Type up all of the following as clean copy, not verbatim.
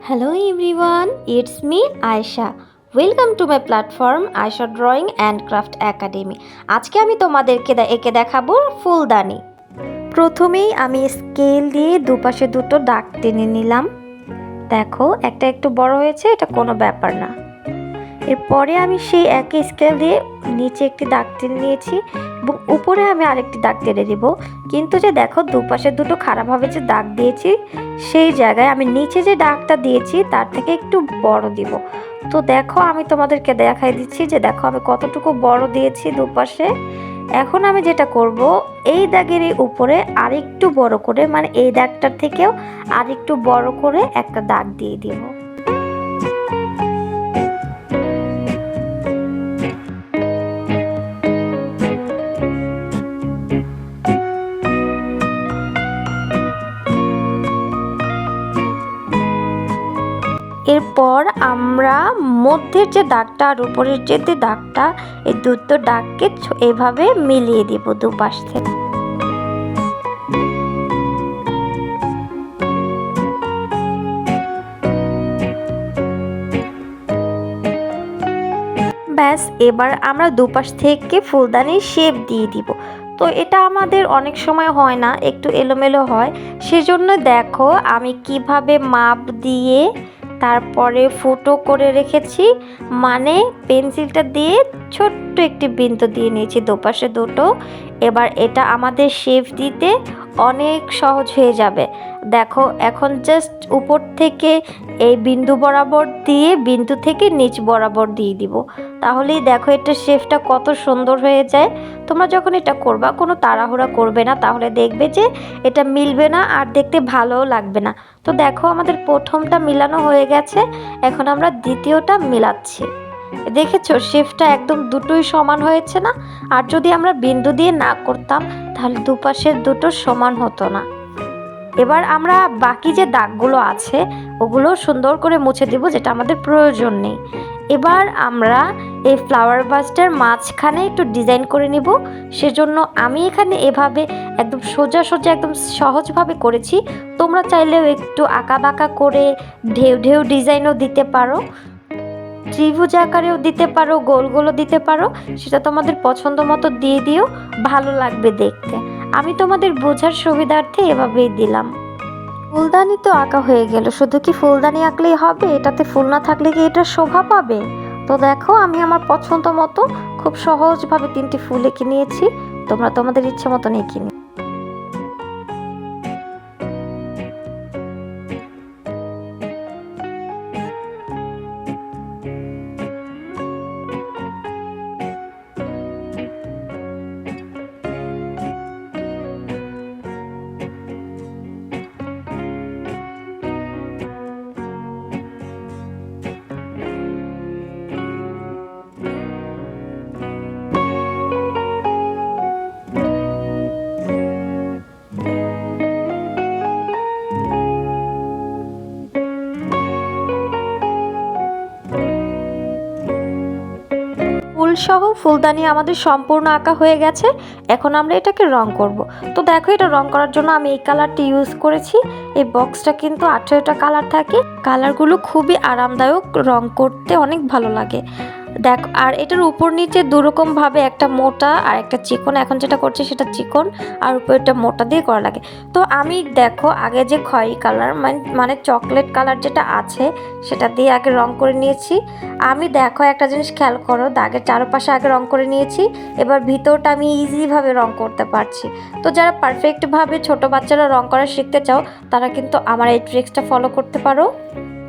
Hello everyone, it's me Ayesha. Welcome to my platform Ayesha Drawing and Craft Academy. আজকে আমি তোমাদেরকে এঁকে দেখাবো ফুলদানি। প্রথমেই আমি স্কেল দিয়ে দুপাশে দুটো দাগ টেনে নিলাম। দেখো একটা একটু বড় হয়েছে, এটা কোনো ব্যাপার না। এরপরে আমি সেই একই স্কেল দিয়ে নিচে একটি দাগ টেনে নিয়েছি এবং উপরে আমি আরেকটি দাগ টেনে দিব। কিন্তু যে দেখো দুপাশে দুটো খারাপভাবে যে দাগ দিয়েছি সেই জায়গায় আমি নিচে যে দাগটা দিয়েছি তার থেকে একটু বড় দিব। তো দেখো আমি তোমাদেরকে দেখাই দিচ্ছি যে দেখো আমি কতটুকু বড় দিয়েছি দুপাশে। এখন আমি যেটা করব, এই দাগের উপরে আরেকটু বড় করে, মানে এই দাগটার থেকেও আরেকটু বড় করে একটা দাগ দিয়ে দিব। এরপর আমরা মধ্যের যে দাগটা আর উপরের যে দাগটা, এই দুটো দাগকে এভাবে মিলিয়ে দিব দুপাশ থেকে। ব্যাস, এবার আমরা দুপাশ থেকে ফুলদানির শেপ দিয়ে দিব। তো এটা আমাদের অনেক সময় হয় না, একটু এলোমেলো হয়, সেজন্য দেখো আমি কিভাবে মাপ দিয়ে তারপরে ফুটো করে রেখেছি, মানে পেন্সিলটা দিয়ে ছোট্ট একটি বিন্দু দিয়ে নিয়েছি দুপাশে দুটো। এবার এটা আমাদের শেপ দিতে অনেক সহজ হয়ে যাবে। দেখো এখন জাস্ট উপর থেকে এই বিন্দু বরাবর দিয়ে বিন্দু থেকে নিচ বরাবর দিয়ে দিব, তাহলেই দেখো এটা শেপটা কত সুন্দর হয়ে যায়। তোমরা যখন এটা করবা কোনো তাড়াহুড়া করবে না, তাহলে দেখবে যে এটা মিলবে না আর দেখতে ভালোও লাগবে না। তো দেখো আমাদের প্রথমটা মিলানো হয়ে গেছে, এখন আমরা দ্বিতীয়টা মিলাচ্ছি। দেখেছো শেপটা একদম দুটোই সমান হয়েছে না? আর যদি আমরা বিন্দু দিয়ে না করতাম তাহলে দুপাশের দুটো সমান হতো না। এবার আমরা বাকি যে দাগগুলো আছে ওগুলো সুন্দর করে মুছে দিব, যেটা আমাদের প্রয়োজন নেই। এবার আমরা এই ফ্লাওয়ার ভাসটার মাঝখানে একটু ডিজাইন করে নিব। সেজন্য আমি এখানে এভাবে একদম সোজা সোজা একদম সহজভাবে করেছি। তোমরা চাইলেও একটু আঁকা বাঁকা করে ঢেউ ঢেউ ডিজাইনও দিতে পারো, ত্রিভুজ আকারেও দিতে পারো, গোল গোলও দিতে পারো, সেটা তোমাদের পছন্দ মতো দিয়ে দিও, ভালো লাগবে দেখতে। আমি তোমাদের বোঝার সুবিধার্থে এভাবেই দিলাম। ফুলদানি তো আঁকা হয়ে গেল, শুধু কি ফুলদানি আঁকলেই হবে? এটাতে ফুল না থাকলে কি এটা শোভা পাবে? তো দেখো আমি আমার পছন্দ মতো খুব সহজভাবে 3টি ফুল এঁকে নিয়েছি, তোমরা তোমাদের ইচ্ছে মতন এঁকে নিও। ফুলসহ ফুলদানি আমাদের সম্পূর্ণ আঁকা হয়ে গেছে। এখন আমরা এটাকে রং করব। তো দেখো এটা রং করার জন্য আমি এই কালারটি ইউজ করেছি। এই বক্সটা কিন্তু 18টা কালার থাকে, কালারগুলো খুবই আরামদায়ক, রং করতে অনেক ভালো লাগে। দেখো আর এটার উপর নিচে দুরকমভাবে, একটা মোটা আর একটা চিকন। এখন যেটা করছি সেটা চিকন, আর উপরটা মোটা দিয়ে করা লাগে। তো আমি দেখো আগে যে খয়েরি কালার মানে চকলেট কালার যেটা আছে সেটা দিয়ে আগে রং করে নিয়েছি। আমি দেখো একটা জিনিস খেয়াল করো, দাগের চারপাশে আগে রং করে নিয়েছি, এবার ভিতরটা আমি ইজিভাবে রং করতে পারছি। তো যারা পারফেক্টভাবে ছোট বাচ্চারা রং করা শিখতে চাও তারা কিন্তু আমার এই ট্রিক্সটা ফলো করতে পারো,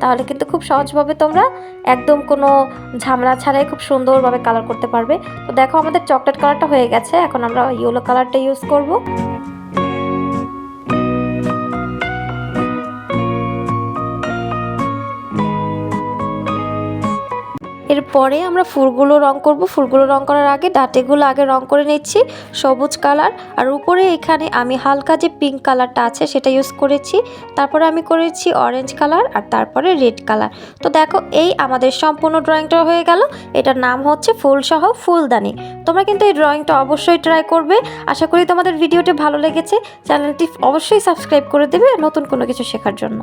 তাহলে কিন্তু খুব সহজভাবে তোমরা একদম কোনো ঝামেলা ছাড়াই খুব সুন্দরভাবে কালার করতে পারবে। তো দেখো আমাদের চকলেট কালারটা হয়ে গেছে, এখন আমরা ইয়েলো কালারটা ইউজ করব। এরপরে আমরা ফুলগুলো রং করব। ফুলগুলো রং করার আগে ডাঁটিগুলো আগে রং করে নিচ্ছি সবুজ কালার, আর উপরে এখানে আমি হালকা যে পিঙ্ক কালারটা আছে সেটা ইউজ করেছি, তারপরে আমি করেছি অরেঞ্জ কালার, আর তারপরে রেড কালার। তো দেখো এই আমাদের সম্পূর্ণ ড্রয়িংটা হয়ে গেল। এটার নাম হচ্ছে ফুলসহ ফুলদানি। তোমরা কিন্তু এই ড্রয়িংটা অবশ্যই ট্রাই করবে। আশা করি তোমাদের ভিডিওটি ভালো লেগেছে। চ্যানেলটি অবশ্যই সাবস্ক্রাইব করে দেবে নতুন কোনো কিছু শেখার জন্য।